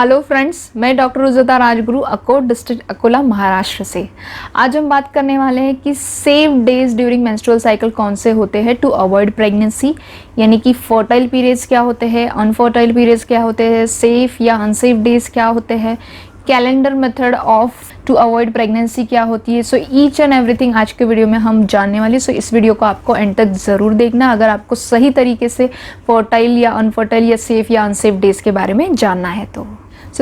Hello friends, मैं doctor Rujuta Rajguru, Akot district, Akola, Maharashtra से। आज हम बात करने वाले हैं कि safe days during menstrual cycle कौन से होते हैं टू अवॉइड प्रेगनेंसी, यानी कि फर्टाइल पीरियड्स क्या होते हैं, अनफर्टाइल पीरियड्स क्या होते हैं, सेफ या अनसेफ डेज क्या होते हैं, calendar method of to avoid pregnancy क्या होती है। सो ईच एंड एवरीथिंग आज के वीडियो में हम जानने वाले। सो इस वीडियो को आपको एंड तक ज़रूर देखना अगर आपको सही तरीके से फर्टाइल या अनफर्टाइल या सेफ या अनसेफ डेज के बारे में जानना है। तो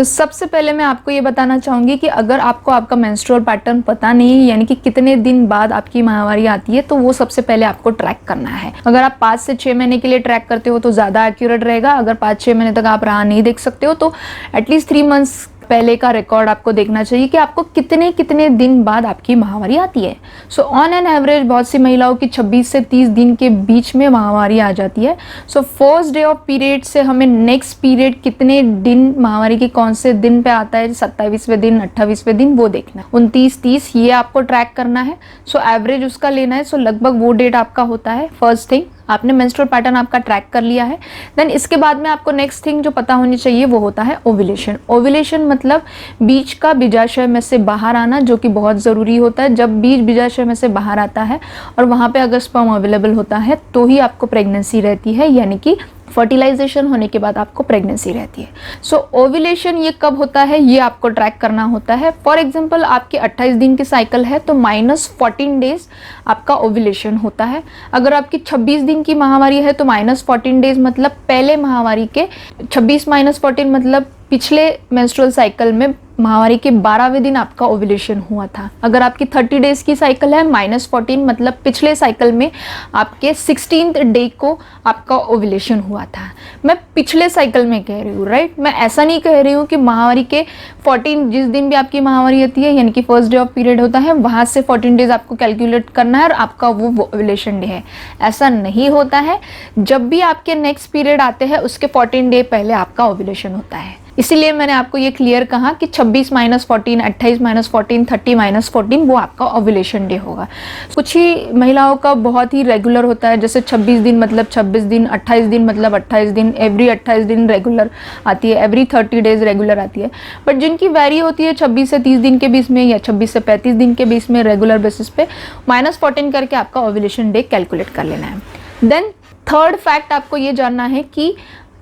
सबसे पहले मैं आपको ये बताना चाहूँगी कि अगर आपको आपका मेंस्ट्रुअल पैटर्न पता नहीं है, यानी कि कितने दिन बाद आपकी माहवारी आती है, तो वो सबसे पहले आपको ट्रैक करना है। अगर आप 5 से 6 महीने के लिए ट्रैक करते हो तो ज़्यादा एक्यूरेट रहेगा। अगर 5-6 महीने तक आप राह नहीं देख सकते हो तो एटलीस्ट 3 मंथ्स पहले का रिकॉर्ड आपको देखना चाहिए कि आपको कितने कितने दिन बाद आपकी माहवारी आती है। सो ऑन एन एवरेज बहुत सी महिलाओं की 26 से 30 दिन के बीच में माहवारी आ जाती है। So first day of period से हमें नेक्स्ट पीरियड कितने दिन माहवारी के कौन से दिन पे आता है, 27वें दिन, 28वें दिन, वो देखना है। 29, 30 ये आपको ट्रैक करना है। सो एवरेज उसका लेना है। सो लगभग वो डेट आपका होता है। फर्स्ट थिंग, आपने मेंस्ट्रुअल पैटर्न आपका ट्रैक कर लिया है। देन इसके बाद में आपको नेक्स्ट थिंग जो पता होनी चाहिए वो होता है ओव्यूलेशन। ओव्यूलेशन मतलब बीज का बीजाशय में से बाहर आना, जो कि बहुत ज़रूरी होता है। जब बीज बीजाशय में से बाहर आता है और वहाँ पे अगर स्पर्म अवेलेबल होता है तो ही आपको प्रेगनेंसी रहती है, यानी कि फर्टिलाइजेशन होने के बाद आपको प्रेगनेंसी रहती है। सो ओव्यूलेशन ये कब होता है ये आपको ट्रैक करना होता है। फॉर एग्जांपल आपकी 28 दिन की साइकिल है तो -14 डेज आपका ओव्यूलेशन होता है। अगर आपकी 26 दिन की माहवारी है तो -14 डेज मतलब पहले माहवारी के 26 - 14 मतलब पिछले मेंस्ट्रुअल साइकिल में माहवारी के 12वें दिन आपका ओव्यूलेशन हुआ था। अगर आपकी 30 डेज की साइकिल है -14 मतलब पिछले साइकिल में आपके 16th डे को आपका ओव्यूलेशन हुआ था। मैं पिछले साइकिल में कह रही हूँ, राइट। मैं ऐसा नहीं कह रही हूँ कि माहवारी के 14 जिस दिन भी आपकी माहवारी होती है, यानी कि फर्स्ट डे ऑफ पीरियड होता है, वहाँ से 14 डेज आपको कैलकुलेट करना है और आपका वो ओव्यूलेशन डे है। ऐसा नहीं होता है। जब भी आपके नेक्स्ट पीरियड आते हैं उसके 14 डे पहले आपका ओव्यूलेशन होता है। इसीलिए मैंने आपको ये क्लियर कहा कि 26 - 14, 28 - 14, 30 - 14 वो आपका ओव्यूलेशन डे होगा। कुछ ही महिलाओं का बहुत ही रेगुलर होता है, जैसे 26 दिन मतलब 26 दिन, 28 दिन मतलब 28 दिन, एवरी 28 दिन रेगुलर आती है, एवरी 30 डेज रेगुलर आती है। बट जिनकी वैरी होती है 26 से 30 दिन के बीच में या 26 से 35 दिन के बीच में रेगुलर बेसिस पे -14 करके आपका ओव्यूलेशन डे कैलकुलेट कर लेना है। देन थर्ड फैक्ट आपको ये जानना है कि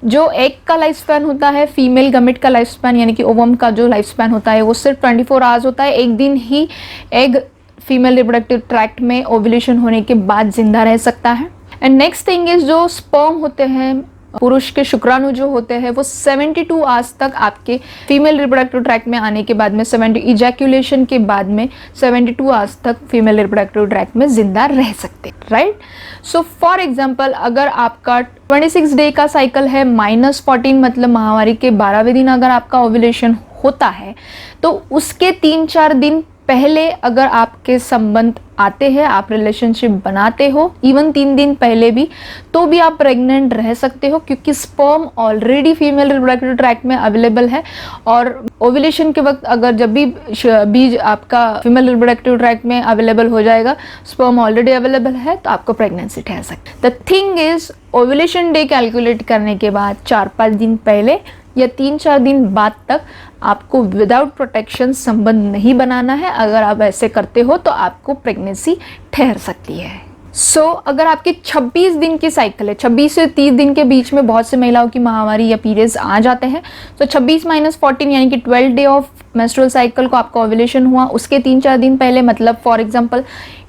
जो एग का लाइफ स्पैन होता है, फीमेल गमेट का लाइफ स्पैन यानी कि ओवम का जो लाइफ स्पैन होता है वो सिर्फ 24 आवर्स होता है। एक दिन ही एग फीमेल रिप्रोडक्टिव ट्रैक्ट में ओव्यूलेशन होने के बाद जिंदा रह सकता है। एंड नेक्स्ट थिंग इज जो स्पर्म होते हैं, पुरुष के शुक्राणु जो होते हैं, वो 72 आवर्स तक आपके फीमेल रिप्रोडक्टिव ट्रैक्ट में आने के बाद में इजैक्यूलेशन के बाद में 72 आवर्स तक फीमेल रिप्रोडक्टिव ट्रैक्ट में जिंदा रह सकते हैं, राइट। सो फॉर एग्जांपल अगर आपका 26 डे का साइकिल है, -14 मतलब माहवारी के 12वें दिन अगर आपका ओव्यूलेशन होता है तो उसके 3-4 दिन पहले अगर आपके संबंध आते हैं, आप रिलेशनशिप बनाते हो, इवन 3 दिन पहले भी, तो भी आप प्रेग्नेंट रह सकते हो, क्योंकि sperm already female reproductive tract में अवेलेबल है। और ओव्यूलेशन के वक्त अगर जब भी बीज आपका फीमेल रिप्रोडक्टिव ट्रैक्ट में अवेलेबल हो जाएगा, स्पर्म ऑलरेडी अवेलेबल है, तो आपको प्रेगनेंसी ठहर सकती है। The thing is ovulation day calculate करने के बाद 4-5 दिन पहले या 3-4 दिन बाद तक आपको विदाउट प्रोटेक्शन संबंध नहीं बनाना है। अगर आप ऐसे करते हो तो आपको प्रेगनेंसी ठहर सकती है। सो अगर आपकी 26 दिन की साइकिल है, 26 से 30 दिन के बीच में बहुत से महिलाओं की माहवारी या पीरियड्स आ जाते हैं, तो 26 - 14 यानी कि 12 डे ऑफ मेंस्ट्रुअल साइकिल को आपका ओव्यूलेशन हुआ, उसके 3-4 दिन पहले मतलब for example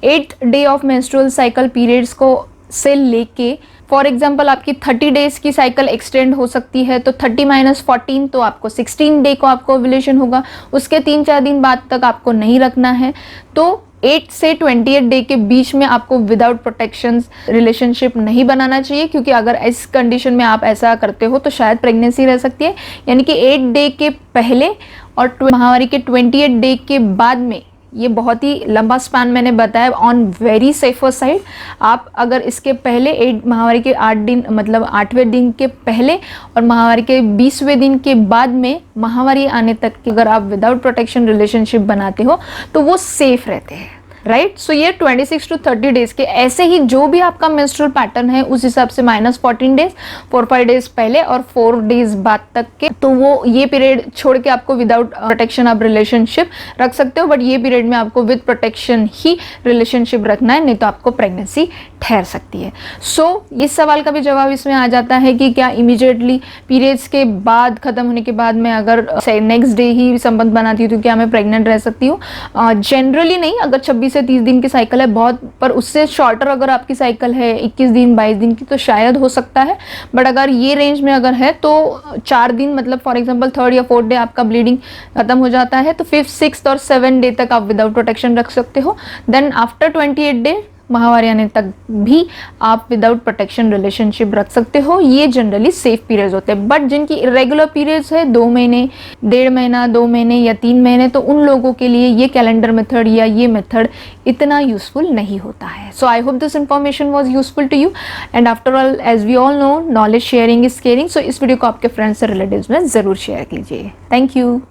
8 day of menstrual cycle periods को से लेके फॉर एग्जांपल आपकी 30 डेज की साइकिल एक्सटेंड हो सकती है, तो 30 - 14 तो आपको 16 डे को आपको ओव्यूलेशन होगा। उसके 3-4 दिन बाद तक आपको नहीं रखना है। तो 8 से 28 डे के बीच में आपको विदाउट प्रोटेक्शन रिलेशनशिप नहीं बनाना चाहिए, क्योंकि अगर इस कंडीशन में आप ऐसा करते हो तो शायद प्रेगनेंसी रह सकती है। यानी कि 8 डे के पहले और माहवारी के 28 डे के बाद में, ये बहुत ही लंबा स्पैन मैंने बताया, ऑन वेरी सेफर साइड। आप अगर इसके पहले माहवारी के 8 दिन मतलब 8वें दिन के पहले और माहवारी के 20वें दिन के बाद में माहवारी आने तक की अगर आप विदाउट प्रोटेक्शन रिलेशनशिप बनाते हो तो वो सेफ रहते हैं। राइट। सो ये 26 to 30 डेज के, ऐसे ही जो भी आपका मेंस्ट्रुअल पैटर्न है उस हिसाब से -14 डेज, 4-5 डेज पहले और 4 डेज बाद तक के, तो वो ये पीरियड छोड़ के आपको विदाउट प्रोटेक्शन आप रिलेशनशिप रख सकते हो, बट ये पीरियड में आपको विद प्रोटेक्शन ही रिलेशनशिप रखना है, नहीं तो आपको प्रेगनेंसी ठहर सकती है। सो इस सवाल का भी जवाब इसमें आ जाता है कि क्या इमीडिएटली पीरियड्स के बाद, खत्म होने के बाद मैं अगर नेक्स्ट डे ही संबंध बनाती हूँ तो क्या मैं प्रेग्नेंट रह सकती हूँ? जनरली नहीं, अगर 26 से 30 दिन की साइकिल है बहुत, पर उससे शॉर्टर अगर आपकी साइकिल है 21 दिन 22 दिन की तो शायद हो सकता है, बट अगर ये रेंज में अगर है तो 4 दिन, मतलब फॉर एग्जांपल 3rd या 4th डे आपका ब्लीडिंग खत्म हो जाता है तो 5th 6th और 7th डे तक आप विदाउट प्रोटेक्शन रख सकते हो। देन आफ्टर 28 डे माहवारी आने तक भी आप विदाउट प्रोटेक्शन रिलेशनशिप रख सकते हो। ये जनरली सेफ पीरियड्स होते हैं, बट जिनकी इरेगुलर पीरियड्स है 2 महीने, 1.5 महीना, 2 महीने या 3 महीने, तो उन लोगों के लिए ये कैलेंडर मेथड या ये मेथड इतना यूजफुल नहीं होता है। So I hope this information was useful to you, and after all as we all know knowledge sharing is caring. So इस वीडियो को आपके फ्रेंड्स और रिलेटिव्स में ज़रूर शेयर कीजिए। Thank you.